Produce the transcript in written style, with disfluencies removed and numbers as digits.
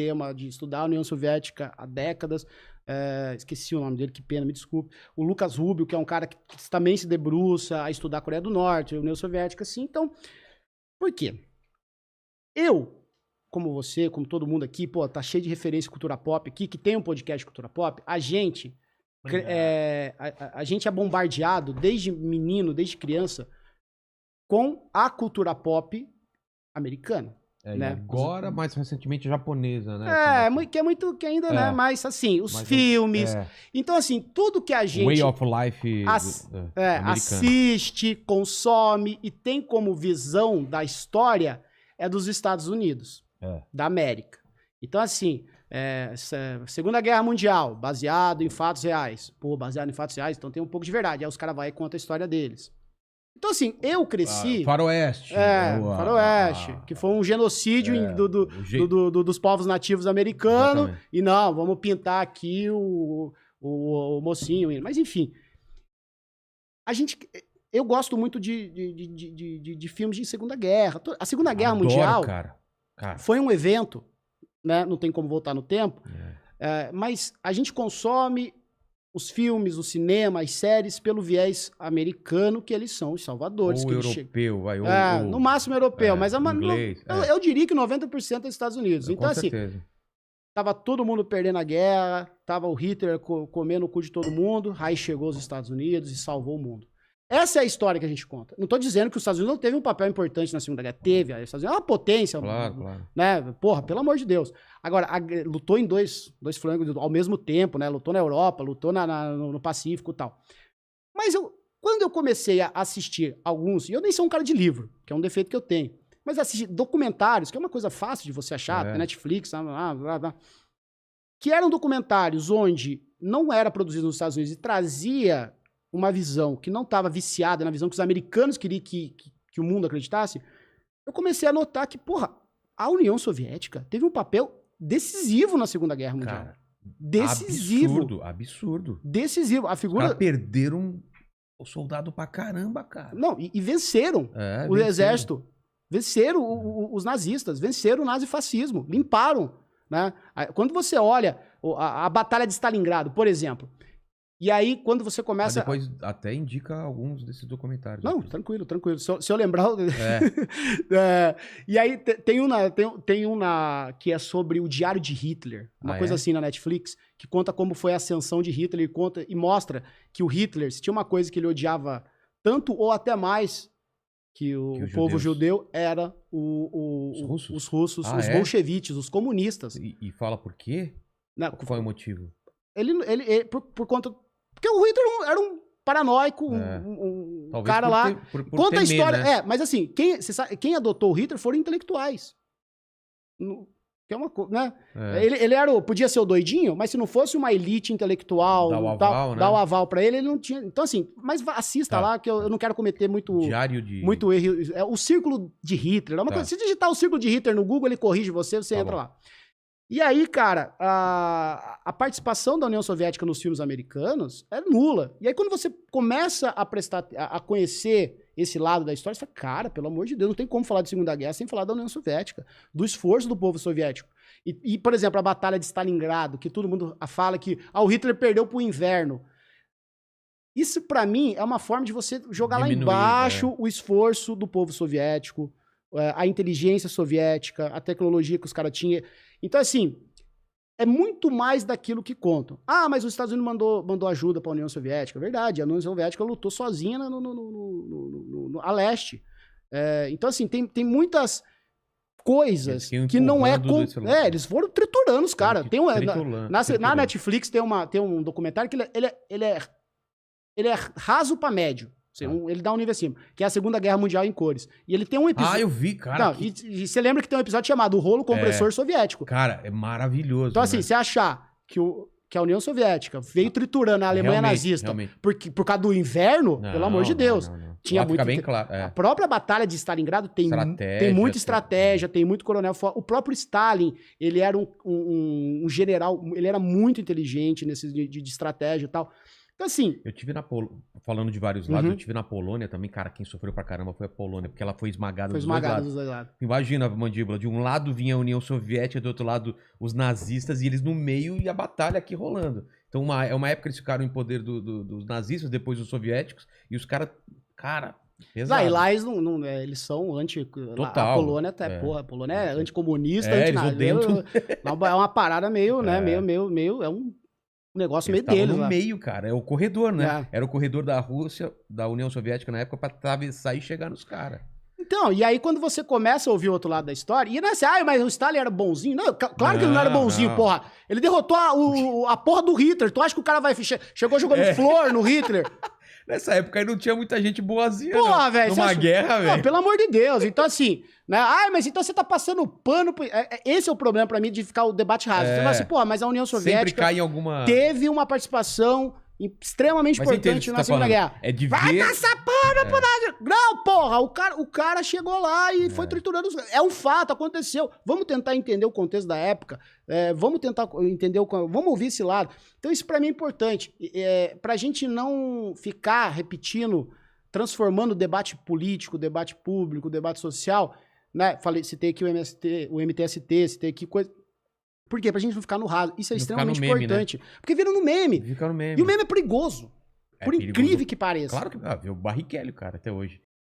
tema de estudar a União Soviética há décadas. Esqueci o nome dele, que pena, me desculpe. O Lucas Rubio, que é um cara que também se debruça a estudar a Coreia do Norte, a União Soviética, assim. Então, por quê? Eu, como você, como todo mundo aqui, pô, tá cheio de referência à cultura pop aqui, que tem um podcast de cultura pop, a gente é bombardeado desde menino, desde criança, com a cultura pop americana. Né? Agora, mais recentemente, japonesa, né? Que ainda, né? Mas, assim, os filmes. Então, assim, tudo que a gente... Way of life assiste, consome e tem como visão da história é dos Estados Unidos, da América. Então, assim, Segunda Guerra Mundial, baseado em fatos reais. Pô, baseado em fatos reais, então tem um pouco de verdade. Aí os caras vão e contam a história deles. Então, assim, eu cresci... Faroeste. Faroeste, que foi um genocídio dos povos nativos americanos. Exatamente. E não, vamos pintar aqui o mocinho. Mas, enfim, eu gosto muito de filmes de Segunda Guerra. A Segunda Guerra Mundial cara. Foi um evento, né? Não tem como voltar no tempo. Mas a gente consome os filmes, o cinema, as séries, pelo viés americano, que eles são os salvadores. Ou europeu, no máximo europeu, mas inglês, eu diria que 90% é dos Estados Unidos. Então, assim, tava todo mundo perdendo a guerra, tava o Hitler comendo o cu de todo mundo, aí chegou os Estados Unidos e salvou o mundo. Essa é a história que a gente conta. Não tô dizendo que os Estados Unidos não teve um papel importante na Segunda Guerra. Teve. Os Estados Unidos é uma potência. Claro. Né? Porra, pelo amor de Deus. Agora, lutou em dois flancos ao mesmo tempo, né? Lutou na Europa, lutou no Pacífico e tal. Mas quando eu comecei a assistir alguns, e eu nem sou um cara de livro, que é um defeito que eu tenho, mas assistir documentários, que é uma coisa fácil de você achar, na Netflix, que eram documentários onde não era produzido nos Estados Unidos e trazia uma visão que não estava viciada na visão que os americanos queriam que o mundo acreditasse, eu comecei a notar que, porra, a União Soviética teve um papel decisivo na Segunda Guerra Mundial. Cara, decisivo. Absurdo. Decisivo. A figura... Os caras perderam o soldado pra caramba, cara. Não, e venceram o exército. Venceram os nazistas, venceram o nazifascismo, limparam. Né? Quando você olha a Batalha de Stalingrado, por exemplo, e aí, quando você começa... Mas depois até indica alguns desses documentários. Não, tranquilo. Se eu lembrar... E aí, tem uma que é sobre o Diário de Hitler. Uma coisa assim na Netflix, que conta como foi a ascensão de Hitler e mostra que o Hitler, se tinha uma coisa que ele odiava tanto ou até mais que o povo judeu, era os russos, os bolcheviques, os comunistas. E fala por quê? Qual foi o motivo? Ele por conta... Porque o Hitler era um paranoico, um cara lá. Conta a história. Né? Mas assim, quem adotou o Hitler foram intelectuais. Que é uma coisa, né? Ele podia ser o doidinho, mas se não fosse uma elite intelectual, dar o aval pra ele não tinha. Então, assim, mas assista lá, que eu não quero cometer muito erro. É o Círculo de Hitler. É uma coisa, se digitar o Círculo de Hitler no Google, ele corrige você entra lá. E aí, cara, a participação da União Soviética nos filmes americanos é nula. E aí, quando você começa a conhecer esse lado da história, você fala, cara, pelo amor de Deus, não tem como falar de Segunda Guerra sem falar da União Soviética, do esforço do povo soviético. E por exemplo, a Batalha de Stalingrado, que todo mundo fala que o Hitler perdeu pro inverno. Isso, pra mim, é uma forma de você jogar lá embaixo o esforço do povo soviético, a inteligência soviética, a tecnologia que os caras tinham. Então, assim, é muito mais daquilo que contam. Mas os Estados Unidos mandou ajuda para a União Soviética. É verdade, a União Soviética lutou sozinha a leste. Então, assim, tem muitas coisas que não é... eles foram triturando os caras. Na Netflix tem um documentário que ele é raso para médio. Ele dá um nível acima, que é a Segunda Guerra Mundial em cores. E ele tem um episódio... eu vi, cara. E você lembra que tem um episódio chamado O Rolo Compressor Soviético. Cara, é maravilhoso. Então, assim, você achar que a União Soviética veio triturando a Alemanha nazista por causa do inverno, pelo amor de Deus. Não. Tinha muito... bem claro. A própria Batalha de Stalingrado tem muita estratégia, tem muito coronel. O próprio Stalin, ele era um general, ele era muito inteligente nesse de estratégia e tal. Então, assim... Eu tive falando de vários lados, eu tive na Polônia também, cara, quem sofreu pra caramba foi a Polônia, porque ela foi esmagada dos dois lados. Imagina a mandíbula, de um lado vinha a União Soviética, do outro lado os nazistas, e eles no meio e a batalha aqui rolando. Então, é uma época que eles ficaram em poder dos nazistas, depois dos soviéticos, e os caras, cara... Exato. E lá eles são anti... Total. A Polônia até, porra, a Polônia é anticomunista, eles odeiam tudo. É uma parada meio, né, meio, é um negócio meio deles. No meio, cara, é o corredor, né? Era o corredor da Rússia, da União Soviética na época, pra atravessar e chegar nos caras. Então, e aí quando você começa a ouvir o outro lado da história, e não é assim, mas o Stalin era bonzinho. Não, claro que ele não era bonzinho, porra. Ele derrotou a porra do Hitler. Tu acha que o cara vai... Chegou jogando flor no Hitler? Nessa época aí não tinha muita gente boazinha, porra, velho. Numa guerra, velho. Pelo amor de Deus. Então, assim, né? Mas então você tá passando pano... Esse é o problema pra mim de ficar o debate raso. Você fala assim, porra, mas a União Soviética sempre cai em alguma... teve uma participação extremamente importante na Segunda Guerra. Vai passar pano por nada. Não, porra, o cara chegou lá e foi triturando os... É um fato, aconteceu. Vamos tentar entender o contexto da época. Vamos tentar entender vamos ouvir esse lado. Então isso pra mim é importante. Pra gente não ficar repetindo, transformando o debate político, o debate público, o debate social, né? Citei aqui o MTST, citei aqui coisa... Por quê? Pra gente não ficar no raso. Isso é extremamente importante. Né? Porque vira no meme. Fica no meme. E o meme é perigoso. Por incrível que pareça. Claro que... viu o Barrichello, cara, até hoje.